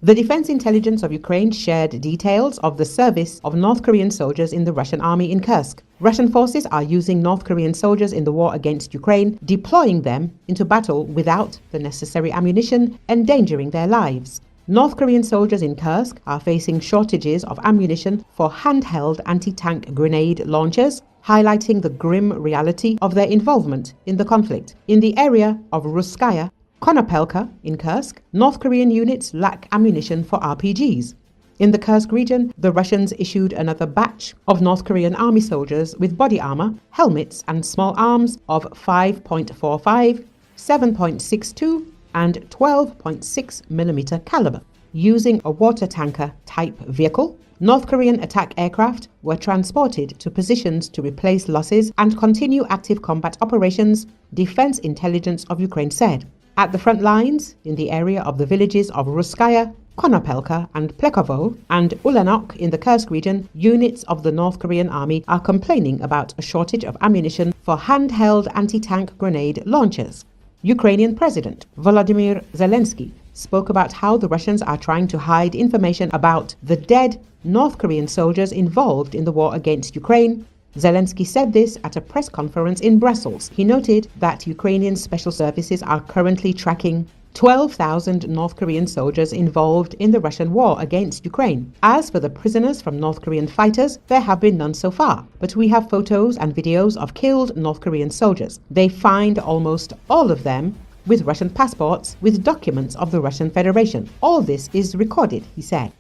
The Defense Intelligence of Ukraine shared details of the service of North Korean soldiers in the Russian army in Kursk. Russian forces are using North Korean soldiers in the war against Ukraine, deploying them into battle without the necessary ammunition, endangering their lives. North Korean soldiers in Kursk are facing shortages of ammunition for handheld anti-tank grenade launchers, highlighting the grim reality of their involvement in the conflict. In the area of Russkaya Konopelka in Kursk, North Korean units lack ammunition for RPGs. In the Kursk region, the Russians issued another batch of North Korean army soldiers with body armor, helmets and small arms of 5.45, 7.62 and 12.6 mm caliber. Using a water tanker type vehicle, North Korean attack aircraft were transported to positions to replace losses and continue active combat operations, Defense Intelligence of Ukraine said. At the front lines, in the area of the villages of Russkaya Konopelka and Plekhovo and Ulanok in the Kursk region, units of the North Korean army are complaining about a shortage of ammunition for handheld anti-tank grenade launchers. Ukrainian President Volodymyr Zelensky spoke about how the Russians are trying to hide information about the dead North Korean soldiers involved in the war against Ukraine. Zelensky said this at a press conference in Brussels. He noted that Ukrainian special services are currently tracking 12,000 North Korean soldiers involved in the Russian war against Ukraine. As for the prisoners from North Korean fighters, there have been none so far, but we have photos and videos of killed North Korean soldiers. They find almost all of them with Russian passports with documents of the Russian Federation. All this is recorded, he said.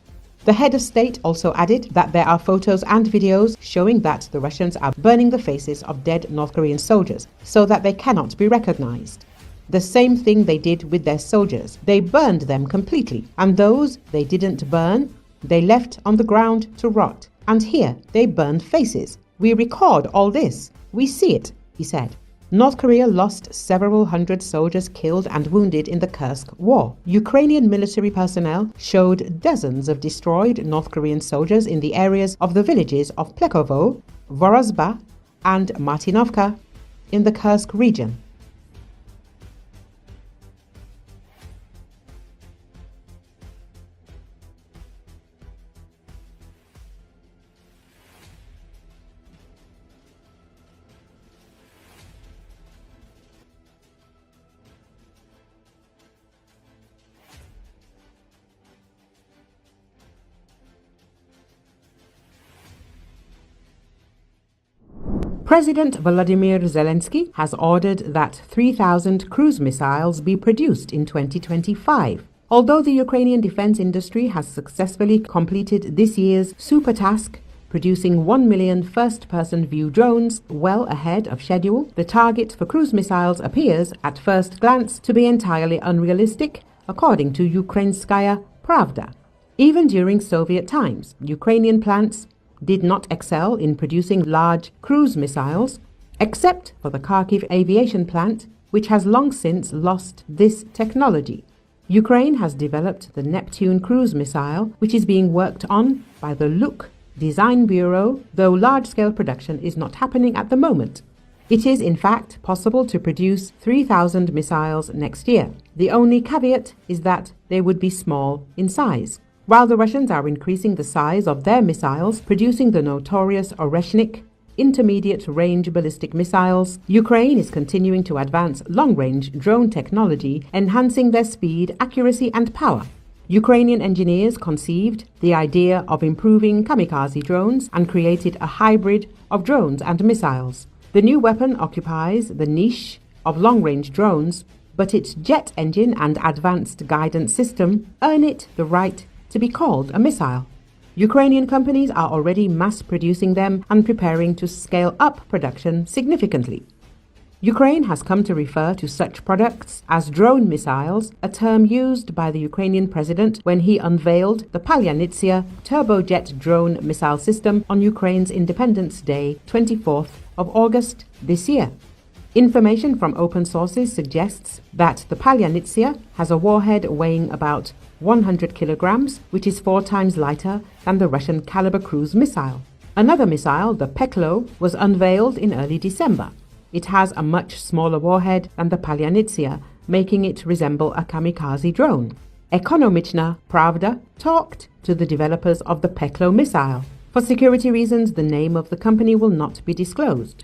The head of state also added that there are photos and videos showing that the Russians are burning the faces of dead North Korean soldiers so that they cannot be recognized. The same thing they did with their soldiers. They burned them completely, and those they didn't burn, they left on the ground to rot. And here they burned faces. We record all this. We see it, he said. North Korea lost several hundred soldiers killed and wounded in the Kursk war. Ukrainian military personnel showed dozens of destroyed North Korean soldiers in the areas of the villages of Plekhovo, Vorozhba and Martinovka in the Kursk region. President Volodymyr Zelensky has ordered that 3,000 cruise missiles be produced in 2025. Although the Ukrainian defense industry has successfully completed this year's super task, producing 1 million first-person view drones well ahead of schedule, the target for cruise missiles appears, at first glance, to be entirely unrealistic, according to Ukrainskaya Pravda. Even during Soviet times, Ukrainian plants did not excel in producing large cruise missiles, except for the Kharkiv aviation plant, which has long since lost this technology. Ukraine has developed the Neptune cruise missile, which is being worked on by the Luk Design Bureau, though large-scale production is not happening at the moment. It is, in fact, possible to produce 3,000 missiles next year. The only caveat is that they would be small in size. While the Russians are increasing the size of their missiles, producing the notorious Oreshnik intermediate-range ballistic missiles, Ukraine is continuing to advance long-range drone technology, enhancing their speed, accuracy and power. Ukrainian engineers conceived the idea of improving kamikaze drones and created a hybrid of drones and missiles. The new weapon occupies the niche of long-range drones, but its jet engine and advanced guidance system earn it the right to be called a missile. Ukrainian companies are already mass-producing them and preparing to scale up production significantly. Ukraine has come to refer to such products as drone missiles, a term used by the Ukrainian president when he unveiled the Palyanitsia turbojet drone missile system on Ukraine's Independence Day, 24th of August this year. Information from open sources suggests that the Palyanitsia has a warhead weighing about 100 kilograms, which is 4 times lighter than the Russian caliber cruise missile. Another missile, the Plekhovo, was unveiled in early December. It has a much smaller warhead than the Palyanitsia, making it resemble a kamikaze drone. Ekonomichna Pravda talked to the developers of the Plekhovo missile. For security reasons, the name of the company will not be disclosed.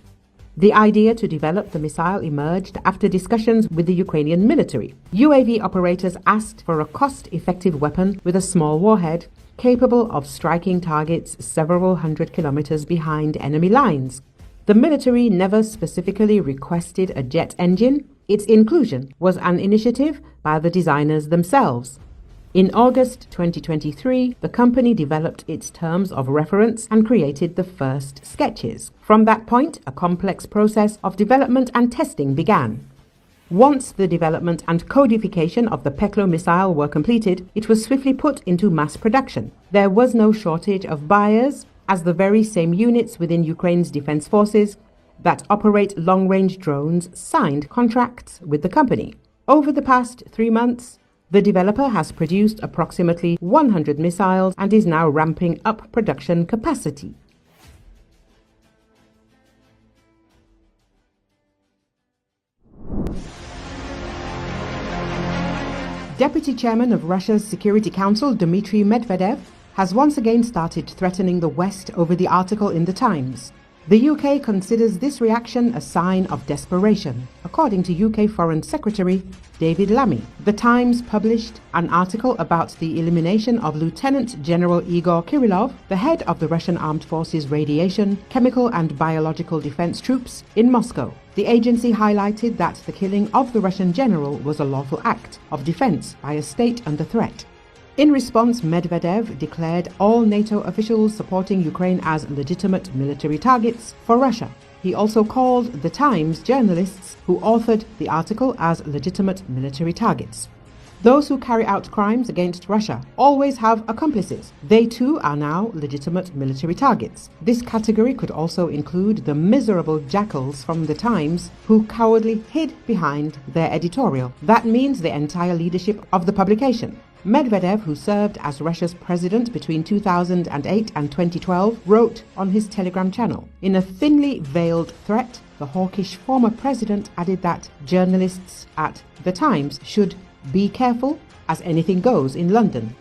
The idea to develop the missile emerged after discussions with the Ukrainian military. UAV operators asked for a cost-effective weapon with a small warhead capable of striking targets several hundred kilometers behind enemy lines. The military never specifically requested a jet engine. Its inclusion was an initiative by the designers themselves. In August 2023, the company developed its terms of reference and created the first sketches. From that point, a complex process of development and testing began. Once the development and codification of the Plekhovo missile were completed, it was swiftly put into mass production. There was no shortage of buyers, as the very same units within Ukraine's defense forces that operate long-range drones signed contracts with the company. Over the past 3 months, the developer has produced approximately 100 missiles and is now ramping up production capacity. Deputy Chairman of Russia's Security Council, Dmitry Medvedev, has once again started threatening the West over the article in The Times. The UK considers this reaction a sign of desperation, according to UK Foreign Secretary David Lammy. The Times published an article about the elimination of Lieutenant General Igor Kirillov, the head of the Russian Armed Forces Radiation, Chemical and Biological Defense Troops, in Moscow. The agency highlighted that the killing of the Russian general was a lawful act of defense by a state under threat. In response, Medvedev declared all NATO officials supporting Ukraine as legitimate military targets for Russia. He also called The Times journalists who authored the article as legitimate military targets. Those who carry out crimes against Russia always have accomplices. They too are now legitimate military targets. This category could also include the miserable jackals from The Times who cowardly hid behind their editorial. That means the entire leadership of the publication. Medvedev, who served as Russia's president between 2008 and 2012, wrote on his Telegram channel. In a thinly veiled threat, the hawkish former president added that journalists at The Times should be careful, as anything goes in London.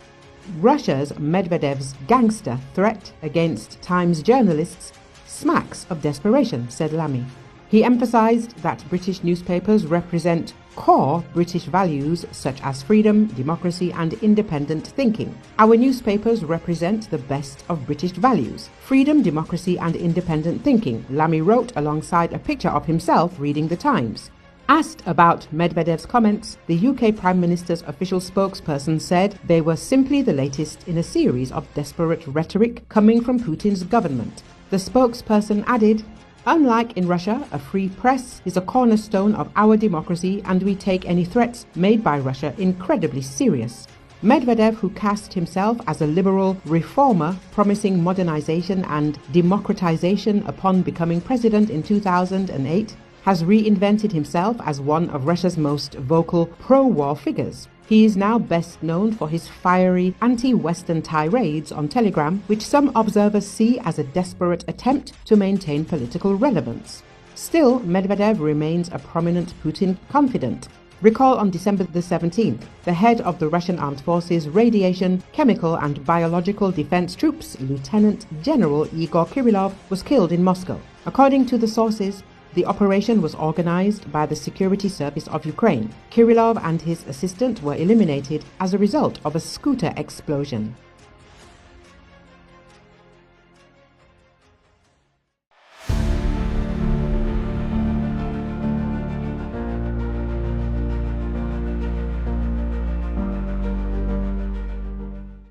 Russia's Medvedev's gangster threat against Times journalists smacks of desperation, said Lammy. He emphasized that British newspapers represent core British values such as freedom, democracy and independent thinking. Our newspapers represent the best of British values, freedom, democracy and independent thinking, Lammy wrote alongside a picture of himself reading The Times. Asked about Medvedev's comments, the UK Prime Minister's official spokesperson said they were simply the latest in a series of desperate rhetoric coming from Putin's government. The spokesperson added, "Unlike in Russia, a free press is a cornerstone of our democracy and we take any threats made by Russia incredibly serious." Medvedev, who cast himself as a liberal reformer promising modernization and democratization upon becoming president in 2008, has reinvented himself as one of Russia's most vocal pro-war figures. He is now best known for his fiery anti-Western tirades on Telegram, which some observers see as a desperate attempt to maintain political relevance. Still, Medvedev remains a prominent Putin confidant. Recall on December the 17th, the head of the Russian Armed Forces Radiation, Chemical and Biological Defense Troops, Lieutenant General Igor Kirillov, was killed in Moscow. According to the sources, the operation was organized by the Security Service of Ukraine. Kirillov and his assistant were eliminated as a result of a scooter explosion.